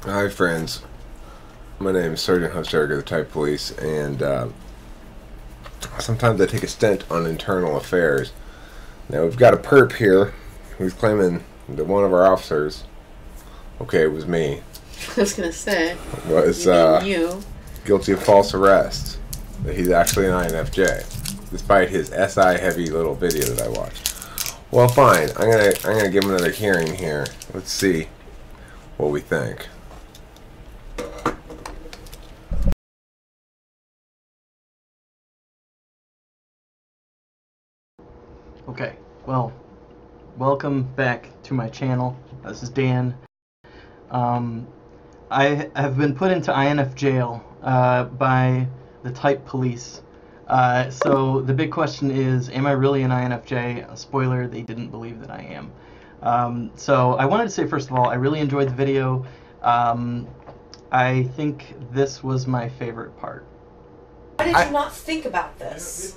Hi friends, my name is Sergeant Hustarger of the Type Police, and sometimes I take a stint on internal affairs. Now we've got a perp here who's claiming that one of our officers, okay, it was me, I was gonna say, was you. guilty of false arrest. That he's actually an INFJ, despite his SI heavy little video that I watched. Well, fine. I'm gonna give him another hearing here. Let's see what we think. Okay, well, welcome back to my channel. This is Dan. I have been put into INF jail by the Type Police. So the big question is, am I really an INFJ? Spoiler, they didn't believe that I am. So I wanted to say, first of all, I really enjoyed the video. I think this was my favorite part. Why did you not think about this?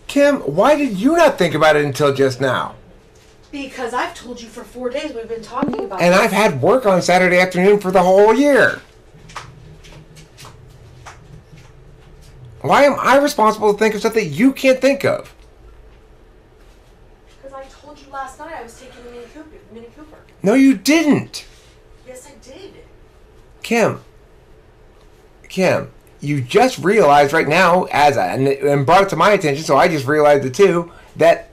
Kim, why did you not think about it until just now? Because I've told you for 4 days we've been talking about And this. I've had work on Saturday afternoon for the whole year. Why am I responsible to think of stuff that you can't think of? Because I told you last night I was taking the Mini Cooper. No, you didn't. Yes, I did. Kim, you just realized right now, and brought it to my attention, so I just realized it too, that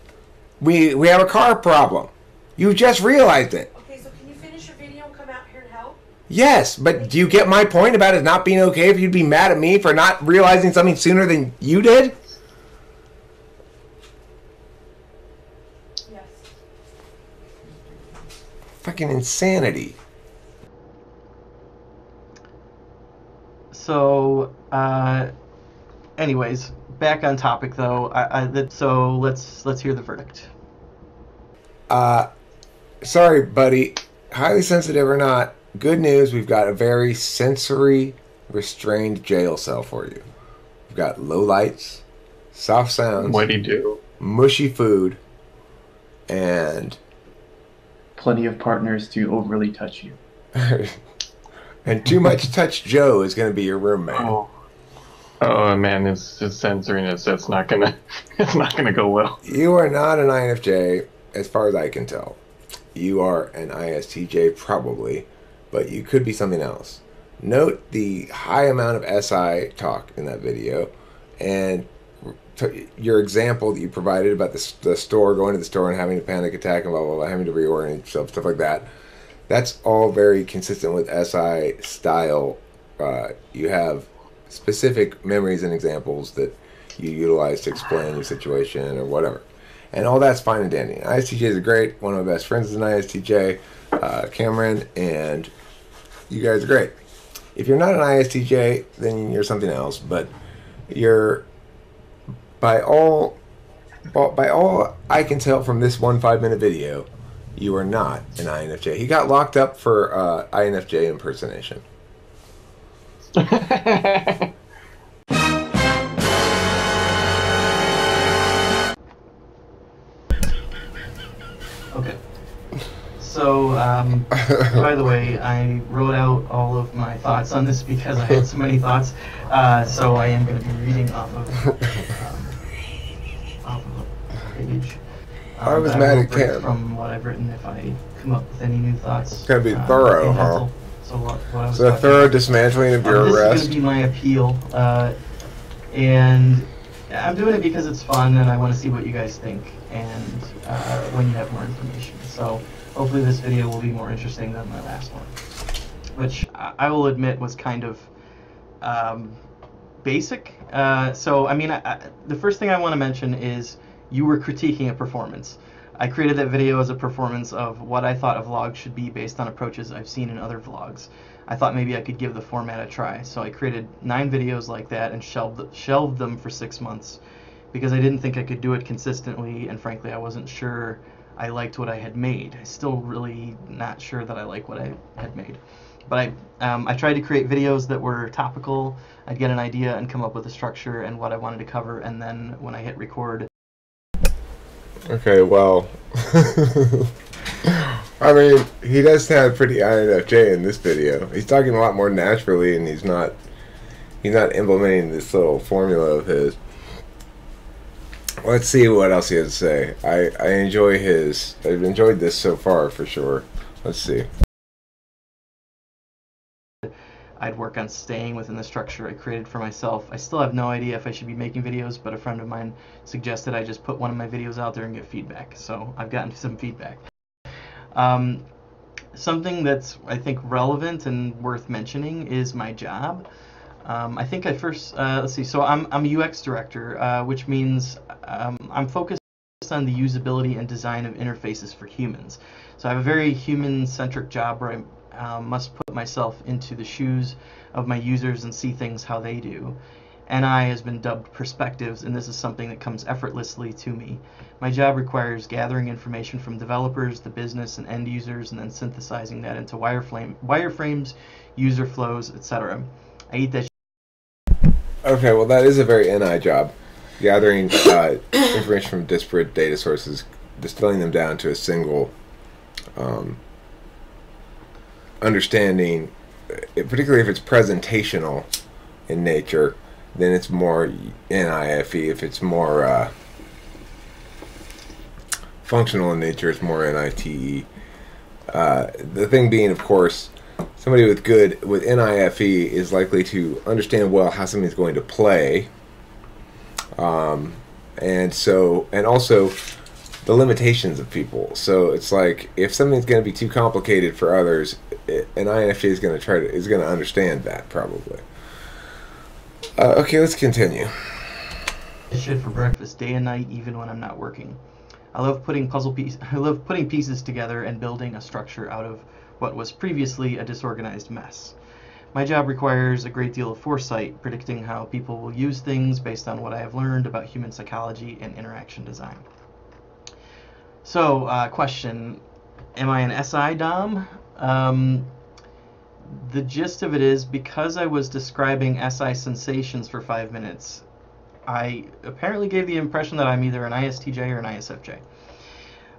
we have a car problem. You just realized it. Okay, so can you finish your video and come out here and help? Yes, but do you get my point about it not being okay if you'd be mad at me for not realizing something sooner than you did? Yes. Fucking insanity. So, anyways, back on topic though. So let's hear the verdict. Sorry, buddy. Highly sensitive or not, good news, we've got a very sensory restrained jail cell for you. We've got low lights, soft sounds, What'd he do? mushy food, and Plenty of partners to overly touch you. and too much touch Joe is going to be your roommate. Oh man, his censoriness, that's not gonna it's not gonna go well. You are not an INFJ, as far as I can tell. You are an ISTJ probably, but you could be something else. Note the high amount of SI talk in that video, and your example that you provided about the store, going to the store and having a panic attack and blah, blah, blah, having to reorient yourself, stuff like that. That's all very consistent with SI style. You have specific memories and examples that you utilize to explain your situation or whatever. And all that's fine and dandy. ISTJs are great. One of my best friends is an ISTJ, Cameron, and you guys are great. If you're not an ISTJ, then you're something else. But you're, by all I can tell from this 5-minute video, you are not an INFJ. He got locked up for INFJ impersonation. Okay. So, by the way, I wrote out all of my thoughts on this because I had so many thoughts. So I am going to be reading off of a page. I was mad at Cam. From what I've written, if I come up with any new thoughts. It's gotta be thorough, huh? So a thorough dismantling of your arrest. This is going to be my appeal, and I'm doing it because it's fun and I want to see what you guys think, and when you have more information. So hopefully this video will be more interesting than the last one, which I will admit was kind of basic. So I mean, the first thing I want to mention is you were critiquing a performance. I created that video as a performance of what I thought a vlog should be based on approaches I've seen in other vlogs. I thought maybe I could give the format a try. So I created 9 videos like that and shelved them for 6 months because I didn't think I could do it consistently, and frankly I wasn't sure I liked what I had made. I still really not sure that I like what I had made. But I tried to create videos that were topical. I'd get an idea and come up with a structure and what I wanted to cover, and then when I hit record. Okay, well, I mean, he does sound pretty INFJ in this video. He's talking a lot more naturally, and he's not implementing this little formula of his. Let's see what else he has to say. I've enjoyed this so far for sure. Let's see. I'd work on staying within the structure I created for myself. I still have no idea if I should be making videos, but a friend of mine suggested I just put one of my videos out there and get feedback. So I've gotten some feedback. Something that's, I think, relevant and worth mentioning is my job. I think I first, let's see, so I'm a UX director, which means I'm focused on the usability and design of interfaces for humans. So I have a very human-centric job where I must put myself into the shoes of my users and see things how they do. NI has been dubbed perspectives, and this is something that comes effortlessly to me. My job requires gathering information from developers, the business, and end users, and then synthesizing that into wireframes, user flows, etc. I eat that. Okay, well that is a very NI job. Gathering information from disparate data sources, distilling them down to a single understanding, particularly if it's presentational in nature, then it's more NIFE. If it's more functional in nature, it's more NITE. The thing being, of course, somebody with NIFE is likely to understand well how something's going to play, and also the limitations of people. So it's like if something's going to be too complicated for others, an INFJ is going to understand that probably. Okay, let's continue. Shit for breakfast day and night, even when I'm not working. I love putting pieces together and building a structure out of what was previously a disorganized mess. My job requires a great deal of foresight, predicting how people will use things based on what I have learned about human psychology and interaction design. So, question, am I an SI Dom? The gist of it is, because I was describing SI sensations for 5 minutes, I apparently gave the impression that I'm either an ISTJ or an ISFJ.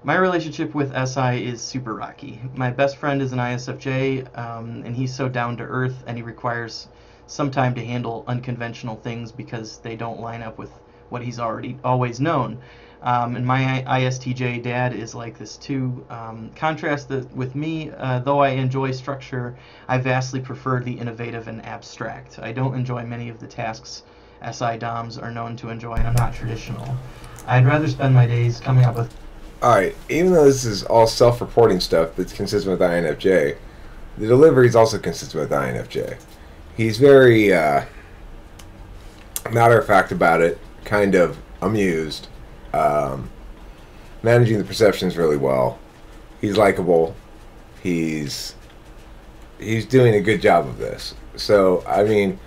My relationship with SI is super rocky. My best friend is an ISFJ, and he's so down to earth, and he requires some time to handle unconventional things because they don't line up with what he's always known. And my ISTJ dad is like this too. Contrast with me, though I enjoy structure, I vastly prefer the innovative and abstract. I don't enjoy many of the tasks SI DOMs are known to enjoy, and I'm not traditional. I'd rather spend my days coming up with... Alright, even though this is all self-reporting stuff that's consistent with INFJ, the delivery is also consistent with INFJ. He's very matter-of-fact about it, kind of amused, managing the perceptions really well. He's likable. He's doing a good job of this. So, I mean,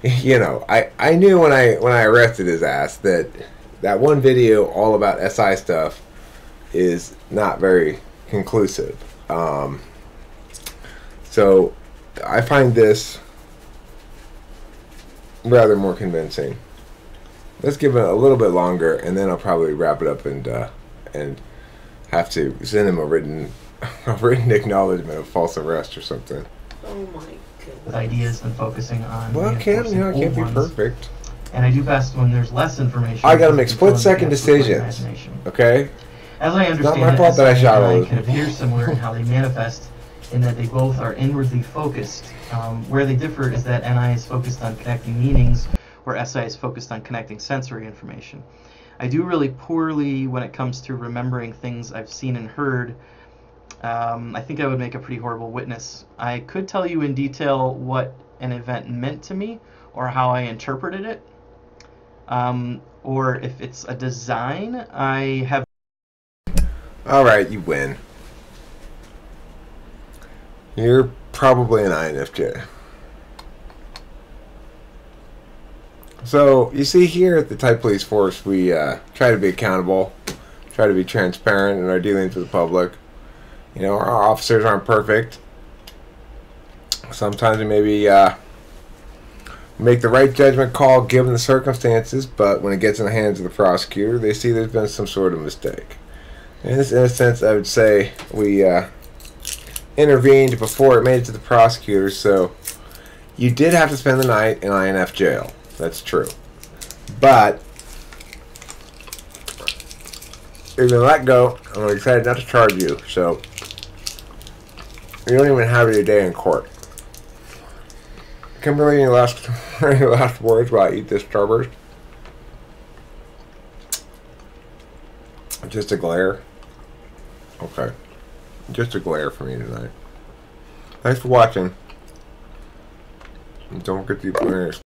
you know, I knew when I arrested his ass that one video all about SI stuff is not very conclusive. So I find this rather more convincing. Let's give it a little bit longer, and then I'll probably wrap it up and have to send him a written acknowledgement of false arrest or something. Oh my goodness. with ideas and focusing on... Well, I can't be ones. perfect. And I do best when there's less information. I gotta make split-second decisions. Okay? As I understand not my fault that I shot all SI those can appear similar in how they manifest, in that they both are inwardly focused. Where they differ is that NI is focused on connecting meanings, where SI is focused on connecting sensory information. I do really poorly when it comes to remembering things I've seen and heard. I think I would make a pretty horrible witness. I could tell you in detail what an event meant to me, or how I interpreted it. Or if it's a design, I have... Alright, you win. You're probably an INFJ. So, you see here at the Type Police Force, we try to be accountable, try to be transparent in our dealings with the public. You know, our officers aren't perfect. Sometimes we maybe make the right judgment call given the circumstances, but when it gets in the hands of the prosecutor, they see there's been some sort of mistake. In this instance, I would say we intervened before it made it to the prosecutors, so you did have to spend the night in INF jail. That's true. But you're going to let go, and we decided not to charge you, so you don't even have your day in court. Kimberly, any last words while I eat this Starburst? Just a glare? Okay. Just a glare for me tonight. Thanks for watching. And don't forget to